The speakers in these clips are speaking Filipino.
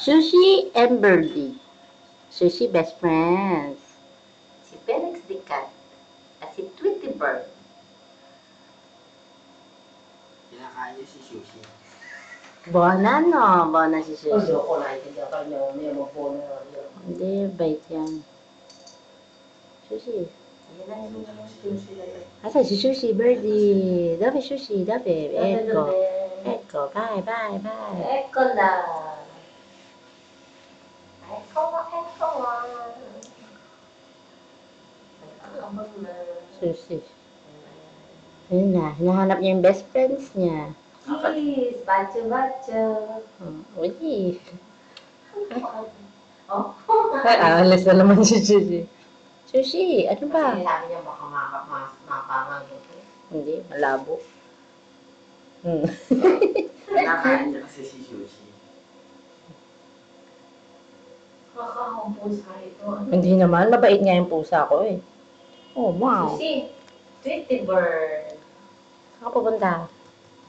Sushi and Birdie. Sushi best friends. Si Felix the Cat at si Tweety Bird. Kinakain niyo si Sushi. Bona no? Bona si Sushi. Ko naintindihan ka may po na yun. Hindi, bait yan. Sushi. Asa si Sushi, Birdie. Dove Sushi, dove. Ecco. Ecco, vai, vai, vai. Eccola. Eccola. Sushi. Ayun na, hinahanap niya yung best friends niya. Please, bacho. Uy. Oh? Ay, alis na naman si Sushi. Sushi, ano ba? Kasi sabi niya baka mapangan ito. Hindi, malabo. Kinakain niya kasi si Sushi. Kakakumpos ka ito. Hindi naman, mabait nga yung pusa ko eh. Oh, wow. Sushi. Tweety Bird. Saan ka pupunta?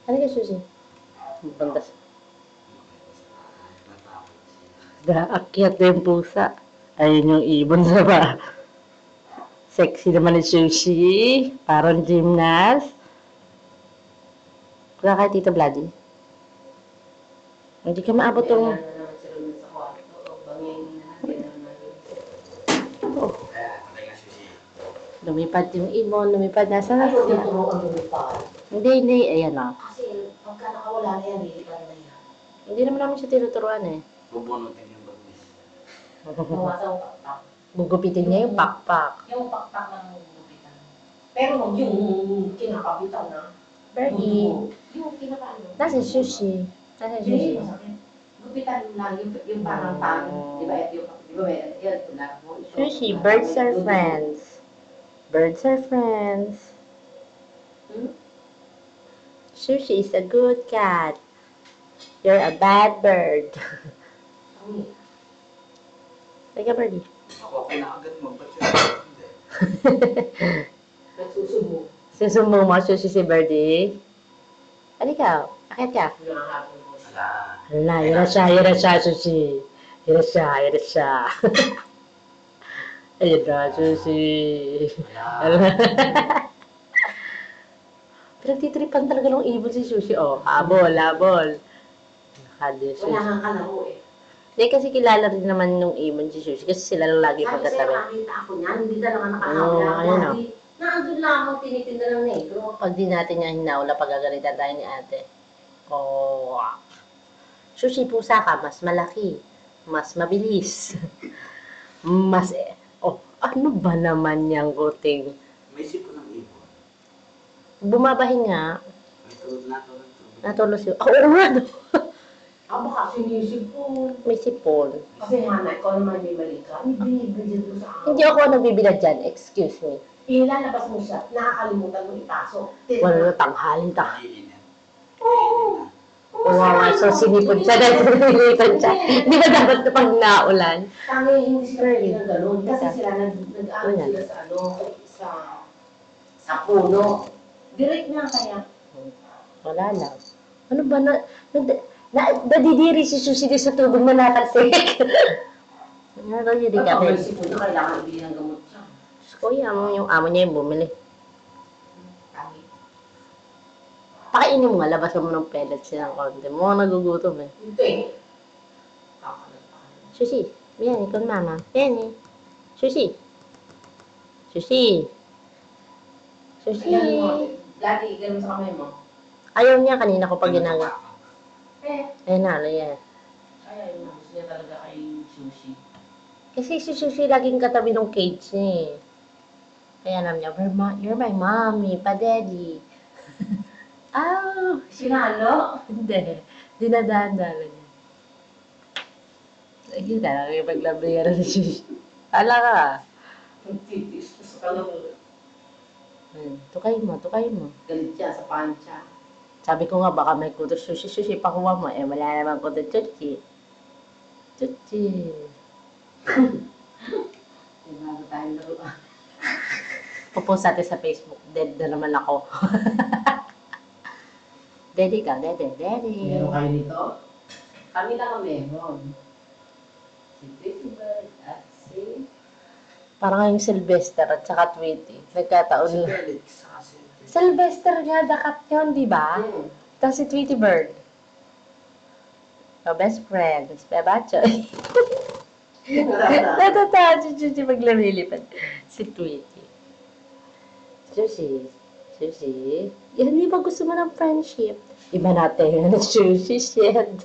Ano ka, Sushi? Pupunta sa... Daakyat na yung pusa. Ayun yung ibon sa ba. Sexy naman ni Sushi. Parang gymnast. Wala kay Tito Vladdy? Hindi ka maabot yung... Lumipad yung ibon, lumipad na sa... Ano yung turuan lumipad? Hindi, ayan o. Kasi pagka nakawala na yan, lilipad na yan. Hindi naman namin siya tinuturuan eh. Bubunutin yung bagnis. Gawa sa pakpak. Gugupitin niya yung pakpak. Yung pakpak lang ang gugupitan. Pero yung kinakabitan na. Birdie. Yung kinakaano. Nasa Sushi. Nasa Sushi. Gupitan lang yung parang di ba? Di ba? Yan, tulad mo. Sushi, birds are friends. Birds are friends. Sushi is a good cat. You're a bad bird. Teka, Birdie. Ako kinaagad mo, ba't siya hindi? Nagsusubo. Susumo mo, Sushi si Birdie. Halika, akit ka. Nakahapon mo siya. Wala. Hala, yun na siya, Sushi. Yun na siya. Ayun na, Sushi. Wala. Pinagtitripan talaga ng ibon si Sushi. Oh, habol. Nakadi, Sushi. Wala kang kalaro eh. Hindi kasi kilala rin naman nung ibon si Sushi kasi sila lang lagi Sabi sa'yo, pagkatabi. nakita ako niyan. Hindi talaga Oo, nakahawla. ayun o. Naandun lamang tinitinda ng negro. Pag di natin niya hinaula, pagagalitan tayo ni ate. Oh. Sushi, pusa ka, mas malaki. Mas mabilis. Ano ba naman yung kuting? May sipon ng ibon. Bumabahin nga. May tulog na tulog. Natulos yun. Oo nga, no? Baka sinisipon. May sipon. Kasi nga na, ikaw naman may mali ka. Hindi, mo sa akin. Hindi ako nagbibilad dyan, excuse me. Ilalabas mo siya, nakakalimutan mo ipasok. Wala tanghalin ta. Iinin. Oo. Wow, so sinipon siya dahil sinipon siya. Di ba dapat pag naulan? Tangi, hindi sila pwede ng ganun. Kasi sila nag-ano Ano sila sa puno. Direct na kaya. Wala lang. Ano ba nadidiri si Susie di sa tubig na natalsik. Ano daw yun, di ka Kapag may rin. sipon na kailangan ibili ng gamot siya. Kuya, yung amo niya yung bumili. Tangi. Pakainin mo nga, labasan mo ng pellets siya ng konti. Mukhang nagugutom eh. Ito eh. Kakalat pa kayo. Susie, Benny, con mama. Benny. Susie. Susie. Susie. Ganun mo. Lagi, ganun sa kamay mo. Ayaw niya kanina ko pag ginagawa. Eh. Ano yan. Kaya yun, gusto niya talaga kay Sushi. Kasi si Susie laging katabi ng cage niya eh. Kaya alam niya, you're my mommy, pa-daddy. Sinalo? Hindi. Dinadaan-dala niya. Sige na, nakipaglabriyan na si Susie. Ala ka. Titis ko sa kalaro. Tukay mo. Galit siya sa pancha. Sabi ko nga, baka may kuto Susie, pakuha mo. Eh, wala naman kuto Chuchi. Bago tayong laruan. Pupost natin sa Facebook. Dead na naman ako. Daddy ka, daddy. Meron kayo nito? Kami lang ang meron. Si Tweety Bird at si... Parang yung Sylvester at saka Tweety. Nagkataon Si lang. Felix, saka si... Sylvester nga, dakat yun, di ba? Tapos si Tweety Bird. Oh, best friends. Bebachoy. Natatawa si Chuchi pag lumilipad. Si Tweety. Chuchi. Chuchi. Yan, di ba gusto mo ng friendship? Iba natin. Chuchi, shit.